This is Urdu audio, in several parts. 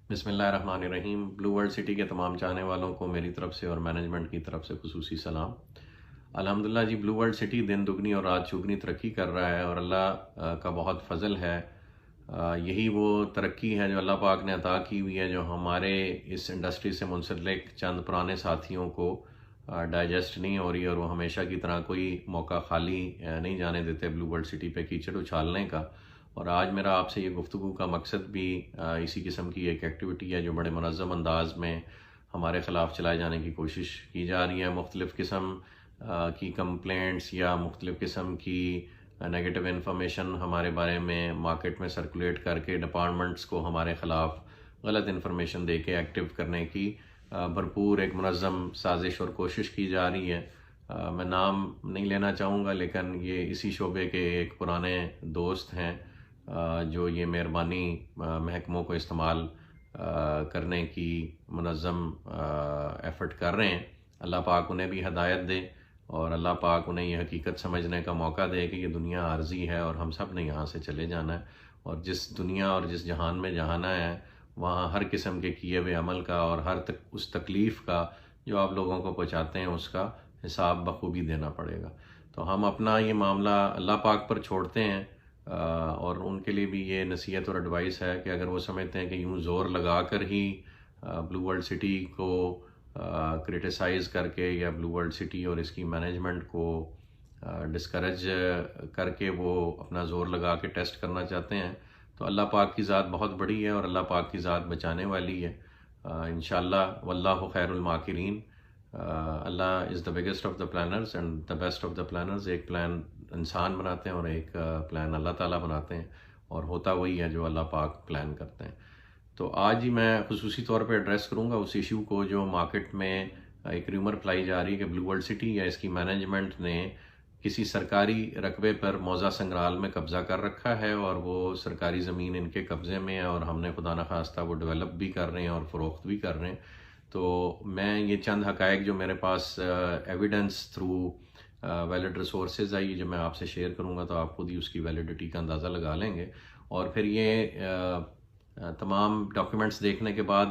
بسم اللہ الرحمن الرحیم۔ بلو ورلڈ سٹی کے تمام چاہنے والوں کو میری طرف سے اور مینجمنٹ کی طرف سے خصوصی سلام۔ الحمدللہ جی، بلو ورلڈ سٹی دن دگنی اور رات چگنی ترقی کر رہا ہے، اور اللہ کا بہت فضل ہے۔ یہی وہ ترقی ہے جو اللہ پاک نے عطا کی ہوئی ہے، جو ہمارے اس انڈسٹری سے منسلک چند پرانے ساتھیوں کو ڈائجسٹ نہیں ہو رہی، اور وہ ہمیشہ کی طرح کوئی موقع خالی نہیں جانے دیتے بلو ورلڈ سٹی پہ کیچڑ اچھالنے کا۔ اور آج میرا آپ سے یہ گفتگو کا مقصد بھی اسی قسم کی ایک ایکٹیویٹی ہے جو بڑے منظم انداز میں ہمارے خلاف چلائے جانے کی کوشش کی جا رہی ہے۔ مختلف قسم کی کمپلینٹس یا مختلف قسم کی نیگیٹو انفارمیشن ہمارے بارے میں مارکیٹ میں سرکولیٹ کر کے ڈپارٹمنٹس کو ہمارے خلاف غلط انفارمیشن دے کے ایکٹیو کرنے کی بھرپور ایک منظم سازش اور کوشش کی جا رہی ہے۔ میں نام نہیں لینا چاہوں گا، لیکن یہ اسی شعبے کے ایک پرانے دوست ہیں جو یہ مہربانی محکموں کو استعمال کرنے کی منظم ایفرٹ کر رہے ہیں۔ اللہ پاک انہیں بھی ہدایت دے، اور اللہ پاک انہیں یہ حقیقت سمجھنے کا موقع دے کہ یہ دنیا عارضی ہے اور ہم سب نے یہاں سے چلے جانا ہے، اور جس دنیا اور جس جہان میں جہانا ہے وہاں ہر قسم کے کیے ہوئے عمل کا اور ہر اس تکلیف کا جو آپ لوگوں کو پہنچاتے ہیں اس کا حساب بخوبی دینا پڑے گا۔ تو ہم اپنا یہ معاملہ اللہ پاک پر چھوڑتے ہیں، اور ان کے لیے بھی یہ نصیحت اور ایڈوائس ہے کہ اگر وہ سمجھتے ہیں کہ یوں زور لگا کر ہی بلو ورلڈ سٹی کو کرٹیسائز کر کے یا بلو ورلڈ سٹی اور اس کی مینجمنٹ کو ڈسکریج کر کے وہ اپنا زور لگا کے ٹیسٹ کرنا چاہتے ہیں، تو اللہ پاک کی ذات بہت بڑی ہے اور اللہ پاک کی ذات بچانے والی ہے انشاءاللہ۔ واللہ خیر الماکرین۔ Allah is the biggest of the planners and the best of the planners. ایک پلان انسان بناتے ہیں اور ایک پلان اللہ تعالیٰ بناتے ہیں، اور ہوتا وہی ہے جو اللہ پاک پلان کرتے ہیں۔ تو آج ہی میں خصوصی طور پہ ایڈریس کروں گا اس ایشو کو جو مارکیٹ میں ایک ریومر پھیلائی جا رہی ہے کہ بلو ورلڈ سٹی یا اس کی مینجمنٹ نے کسی سرکاری رقبے پر موضع سنگرال میں قبضہ کر رکھا ہے، اور وہ سرکاری زمین ان کے قبضے میں ہے، اور ہم نے خدا نخواستہ وہ ڈیولپ بھی کر رہے ہیں اور فروخت بھی کر رہے ہیں۔ تو میں یہ چند حقائق جو میرے پاس ایویڈنس تھرو ویلڈ ریسورسز آئی جو میں آپ سے شیئر کروں گا، تو آپ خود ہی اس کی ویلیڈیٹی کا اندازہ لگا لیں گے۔ اور پھر یہ تمام ڈاکیومنٹس دیکھنے کے بعد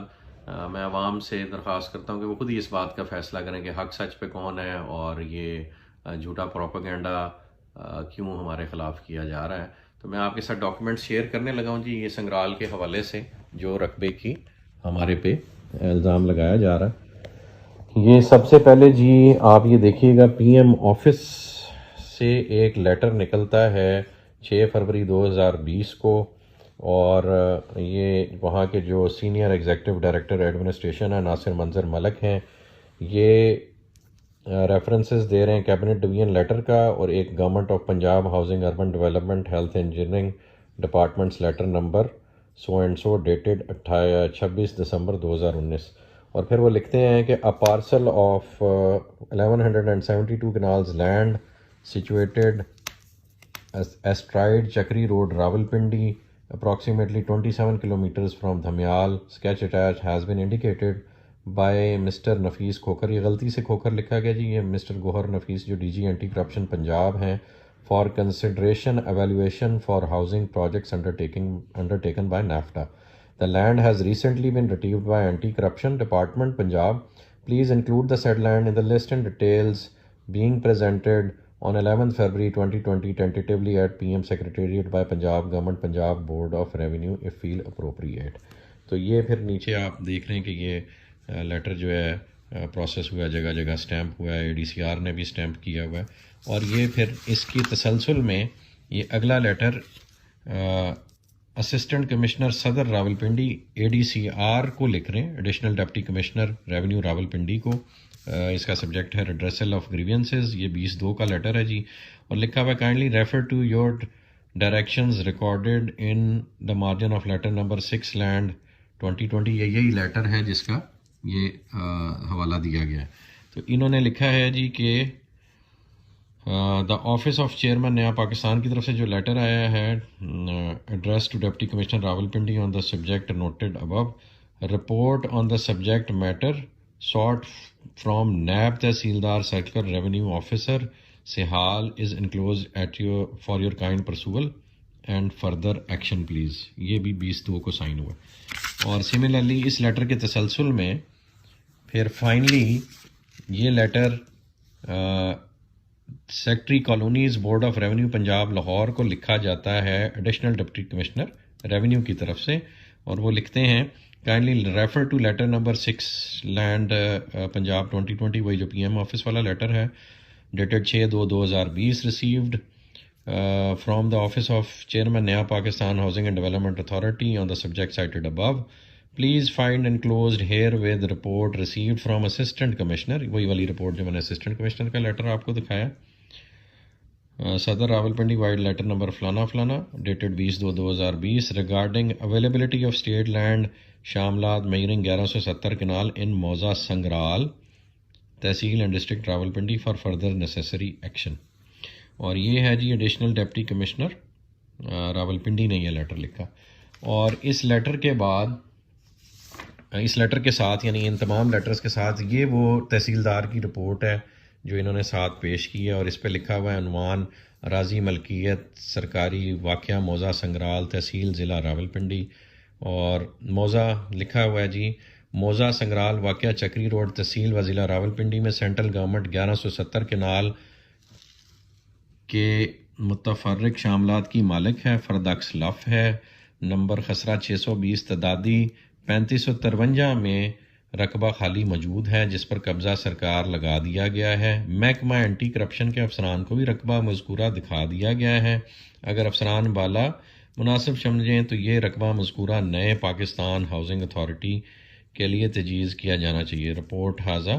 میں عوام سے درخواست کرتا ہوں کہ وہ خود ہی اس بات کا فیصلہ کریں کہ حق سچ پہ کون ہے، اور یہ جھوٹا پروپیگنڈا کیوں ہمارے خلاف کیا جا رہا ہے۔ تو میں آپ کے ساتھ ڈاکیومنٹس شیئر کرنے لگا ہوں جی، یہ سنگرال کے حوالے سے جو رقبے کی ہمارے پہ الزام لگایا جا رہا ہے۔ یہ سب سے پہلے جی آپ یہ دیکھیے گا، پی ایم آفس سے ایک لیٹر نکلتا ہے 6 فروری 2020 کو، اور یہ وہاں کے جو سینئر ایگزیکٹو ڈائریکٹر ایڈمنسٹریشن ہے ناصر منظر ملک ہیں، یہ ریفرنسز دے رہے ہیں کیبنٹ ڈویژن لیٹر کا، اور ایک government of Punjab housing urban development health engineering departments letter number so and so dated 26 December 2019۔ اور پھر وہ لکھتے ہیں کہ a parcel of 1172 canals land situated astride Chakri Road, Rawalpindi, approximately 27 kilometers from Dhamyal, sketch attached has been indicated by Mr. Nafis Khokhar۔ یہ غلطی سے کھوکھر لکھا گیا جی، یہ مسٹر گوہر نفیس جو D G anti corruption Punjab ہیں، for consideration evaluation for housing projects undertaken by NAFTA. The land has recently been retrieved by Anti-Corruption Department, Punjab. Please include the said land in the list and details being presented on 11th February 2020 tentatively at PM Secretariat by Punjab Government, Punjab Board of Revenue if feel appropriate۔ تو یہ پھر نیچے آپ دیکھ رہے ہیں کہ یہ لیٹر جو ہے پروسیس ہوا ہے، جگہ جگہ سٹیمپ ہوا ہے، ADCR آر نے بھی سٹیمپ کیا ہوا ہے، اور یہ پھر اس کی تسلسل میں یہ اگلا لیٹر اسسٹنٹ کمشنر صدر راولپنڈی ADCR کو لکھ رہے ہیں، additional deputy commissioner revenue Rawalpindi کو۔ اس کا سبجیکٹ ہے ریڈریسل آف گریوینسز، یہ 20/2 کا لیٹر ہے جی، اور لکھا ہوا ہے kindly refer to your directions recorded in the margin of letter number 6 land 2020۔ یہی لیٹر ہے جس کا یہ حوالہ دیا گیا ہے۔ تو انہوں نے لکھا ہے جی کہ دا office of chairman Naya Pakistan کی طرف سے جو لیٹر آیا ہے، address to deputy commissioner Rawalpindi on the subject noted above, report on the subject matter sought from نیب tehsildar circle revenue officer Sihala is enclose at your for your kind perusal and further action please. یہ بھی 20/2 کو سائن ہوا ہے۔ اور سملرلی اس لیٹر کے تسلسل میں پھر فائنلی یہ letter secretary colonies board of revenue Punjab Lahore کو لکھا جاتا ہے ایڈیشنل ڈپٹی کمشنر ریونیو کی طرف سے، اور وہ لکھتے ہیں kindly refer to letter number 6 land Punjab 2020، وہی جو پی ایم آفس والا لیٹر ہے، dated 6/2/2020 received from the office of chairman Naya Pakistan housing and development authority on the subject cited above. Please find enclosed herewith report received from assistant commissioner, وہی والی رپورٹ جو میں نے اسسٹنٹ کمشنر کا لیٹر آپ کو دکھایا. صدر راولپنڈی وائڈ لیٹر نمبر فلانا فلانا dated 20/2/2020 regarding availability of state land شاملات میئرنگ 1170 کنال ان موزہ Singral tehsil and district Rawalpindi for further necessary action. اور یہ ہے جی ایڈیشنل ڈپٹی کمشنر راولپنڈی نے یہ لیٹر لکھا. اور اس لیٹر کے بعد، اس لیٹر کے ساتھ یعنی ان تمام لیٹرز کے ساتھ یہ وہ تحصیلدار کی رپورٹ ہے جو انہوں نے ساتھ پیش کی ہے، اور اس پہ لکھا ہوا ہے عنوان اراضی ملکیت سرکاری واقعہ موزہ سنگرال تحصیل ضلع راولپنڈی. اور موزہ لکھا ہوا ہے جی موزہ سنگرال واقعہ چکری روڈ تحصیل و ضلع راولپنڈی میں سینٹرل گورنمنٹ 1170 کنال کے متفرق شاملات کی مالک ہے. فرد عکس لف ہے. نمبر خسرہ 620 تعدادی 3553 میں رقبہ خالی موجود ہے جس پر قبضہ سرکار لگا دیا گیا ہے. محکمہ اینٹی کرپشن کے افسران کو بھی رقبہ مذکورہ دکھا دیا گیا ہے. اگر افسران بالا مناسب سمجھیں تو یہ رقبہ مذکورہ نئے پاکستان ہاؤسنگ اتھارٹی کے لیے تجویز کیا جانا چاہیے. رپورٹ حاضہ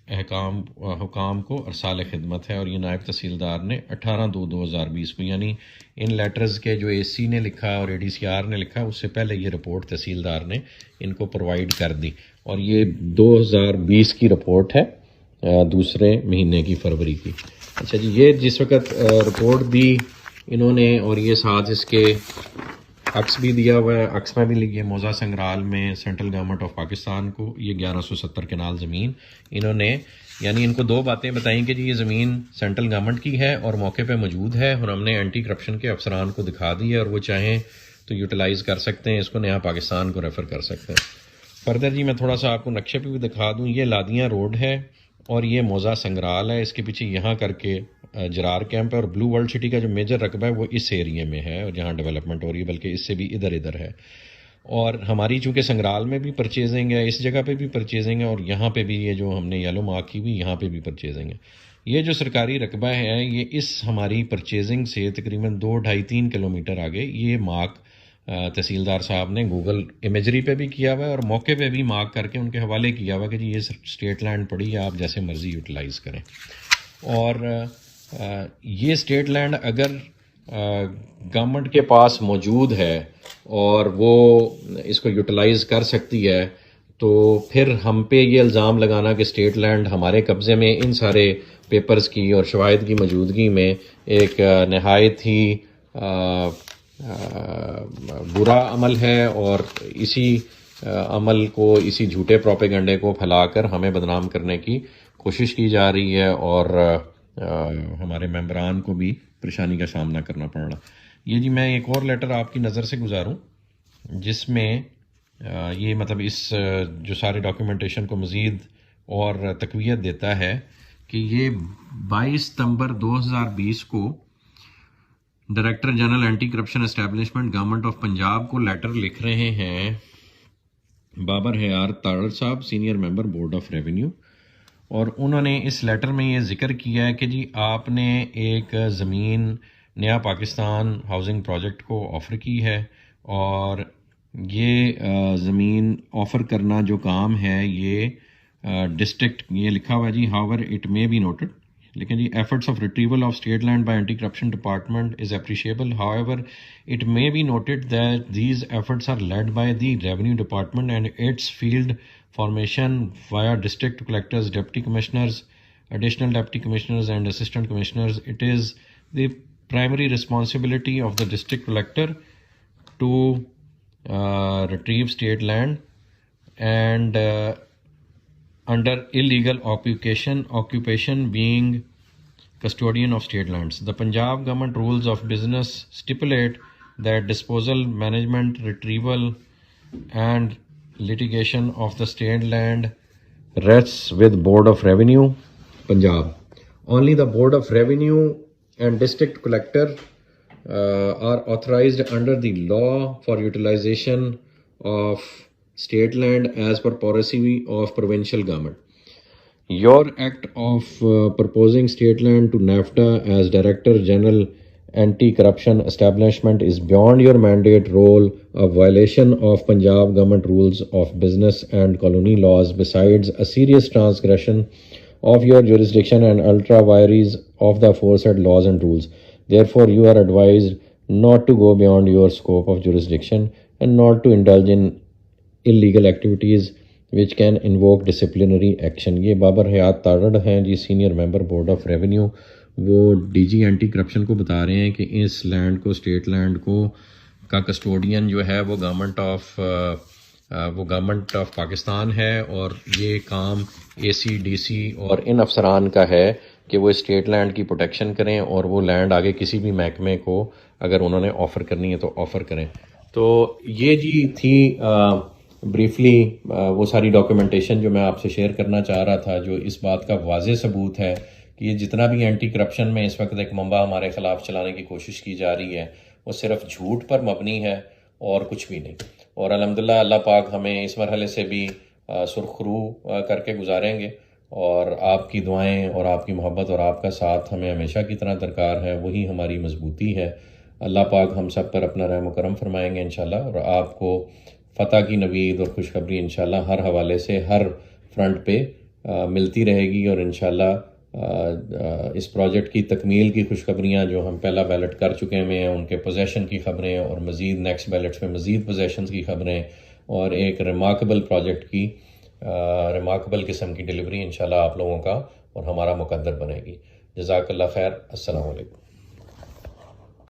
حکام کو ارسال خدمت ہے. اور یہ نائب تحصیلدار نے 18/2/2020 کو، یعنی ان لیٹرز کے جو اے سی نے لکھا اور اے ڈی سی آر نے لکھا اس سے پہلے یہ رپورٹ تحصیلدار نے ان کو پرووائڈ کر دی. اور یہ 2020 کی رپورٹ ہے، دوسرے مہینے کی فروری کی. اچھا جی، یہ جس وقت رپورٹ دی انہوں نے، اور یہ ساتھ اس کے عکس بھی دیا ہوا ہے. عکس میں بھی لکھیے موزہ سنگرال میں سینٹرل گورنمنٹ آف پاکستان کو یہ 1170 کنال زمین انہوں نے، یعنی ان کو دو باتیں بتائیں کہ جی یہ زمین سینٹرل گورنمنٹ کی ہے اور موقع پہ موجود ہے، اور ہم نے اینٹی کرپشن کے افسران کو دکھا دی ہے، اور وہ چاہیں تو یوٹیلائز کر سکتے ہیں، اس کو نیا پاکستان کو ریفر کر سکتے ہیں. فردر جی میں تھوڑا سا آپ کو نقشے پہ بھی دکھا دوں. یہ لادیاں روڈ ہے اور یہ موزہ سنگرال ہے. اس کے پیچھے یہاں کر کے جرار کیمپ ہے، اور بلو ورلڈ سٹی کا جو میجر رقبہ ہے وہ اس ایریے میں ہے اور جہاں ڈیولپمنٹ ہو رہی ہے، بلکہ اس سے بھی ادھر ہے. اور ہماری چونکہ سنگرال میں بھی پرچیزنگ ہے، اس جگہ پہ بھی پرچیزنگ ہے، اور یہاں پہ بھی یہ جو ہم نے یلو مارک کی ہوئی یہاں پہ بھی پرچیزنگ ہے. یہ جو سرکاری رقبہ ہے یہ اس ہماری پرچیزنگ سے تقریباً 2-2.5-3 کلومیٹر آگے یہ مارک تحصیلدار صاحب نے گوگل امیجری پہ بھی کیا ہوا ہے، اور موقع پہ بھی مارک کر کے ان کے حوالے کیا ہوا ہے کہ جی یہ اسٹیٹ لینڈ پڑی ہے، آپ جیسے مرضی یوٹیلائز کریں. اور یہ اسٹیٹ لینڈ اگر گورنمنٹ کے پاس موجود ہے اور وہ اس کو یوٹیلائز کر سکتی ہے، تو پھر ہم پہ یہ الزام لگانا کہ اسٹیٹ لینڈ ہمارے قبضے میں ان سارے پیپرز کی اور شواہد کی موجودگی میں ایک نہایت ہی برا عمل ہے، اور اسی عمل کو، اسی جھوٹے پروپیگنڈے کو پھیلا کر ہمیں بدنام کرنے کی کوشش کی جا رہی ہے، اور ہمارے ممبران کو بھی پریشانی کا سامنا کرنا پڑ رہا. یہ جی میں ایک اور لیٹر آپ کی نظر سے گزاروں جس میں یہ مطلب اس جو سارے ڈاکیومنٹیشن کو مزید اور تقویت دیتا ہے کہ یہ 22 ستمبر 2020 کو director general anti corruption establishment government of Punjab کو لیٹر لکھ رہے ہیں بابر حیار تاڑر صاحب، senior member board of revenue. اور انہوں نے اس لیٹر میں یہ ذکر کیا ہے کہ جی آپ نے ایک زمین نیا پاکستان ہاؤسنگ پروجیکٹ کو آفر کی ہے، اور یہ زمین آفر کرنا جو کام ہے یہ ڈسٹرکٹ، یہ لکھا ہوا ہے جی however it may be noted, لیکن جی efforts of retrieval of state land by anti corruption department is appreciable. However it may be noted that these efforts are led by the revenue department and its field formation via district collectors, deputy commissioners, additional deputy commissioners and assistant commissioners. It is the primary responsibility of the district collector to retrieve state land and under illegal occupation being custodian of state lands. The Punjab government rules of business stipulate that disposal, management, retrieval and litigation of the state land rests with Board of Revenue, Punjab. Only the Board of Revenue and District Collector are authorized under the law for utilization of state land as per policy of provincial government. Your act of proposing state land to NAFTA as Director General Anti-Corruption Establishment is beyond your mandate role, a violation of Punjab government rules of business and colony laws, besides a serious transgression of your jurisdiction and ultra vires of the aforesaid laws and rules. Therefore, you are advised not to go beyond your scope of jurisdiction and not to indulge in illegal activities which can invoke disciplinary action. یہ بابر حیات تارڑ ہیں جی، senior member board of revenue, وہ ڈی جی اینٹی کرپشن کو بتا رہے ہیں کہ اس لینڈ کو، اسٹیٹ لینڈ کو کا کسٹوڈین جو ہے وہ گورنمنٹ آف پاکستان ہے، اور یہ کام اے سی ڈی سی اور ان افسران کا ہے کہ وہ اسٹیٹ لینڈ کی پروٹیکشن کریں، اور وہ لینڈ آگے کسی بھی محکمے کو اگر انہوں نے آفر کرنی ہے تو آفر کریں. تو یہ جی تھی بریفلی وہ ساری ڈاکیومنٹیشن جو میں آپ سے شیئر کرنا چاہ رہا تھا، جو اس بات کا واضح ثبوت ہے کہ یہ جتنا بھی اینٹی کرپشن میں اس وقت ایک منبع ہمارے خلاف چلانے کی کوشش کی جا رہی ہے، وہ صرف جھوٹ پر مبنی ہے اور کچھ بھی نہیں. اور الحمدللہ اللہ پاک ہمیں اس مرحلے سے بھی سرخ رو کر کے گزاریں گے، اور آپ کی دعائیں اور آپ کی محبت اور آپ کا ساتھ ہمیں ہمیشہ کی طرح درکار ہے، وہی ہماری مضبوطی ہے. اللہ پاک ہم سب پر اپنا رحم و کرم فرمائیں گے انشاءاللہ، اور آپ کو فتح کی نوید اور خوشخبری انشاءاللہ ہر حوالے سے ہر فرنٹ پہ ملتی رہے گی. اور انشاءاللہ اس پروجیکٹ کی تکمیل کی خوشخبریاں جو ہم پہلا بیلٹ کر چکے ہیں ان کے پوزیشن کی خبریں، اور مزید نیکسٹ بیلٹس میں مزید پوزیشنز کی خبریں، اور ایک ریمارکیبل پروجیکٹ کی ریمارکیبل قسم کی ڈیلیوری انشاءاللہ آپ لوگوں کا اور ہمارا مقدر بنے گی. جزاک اللہ خیر. السلام علیکم.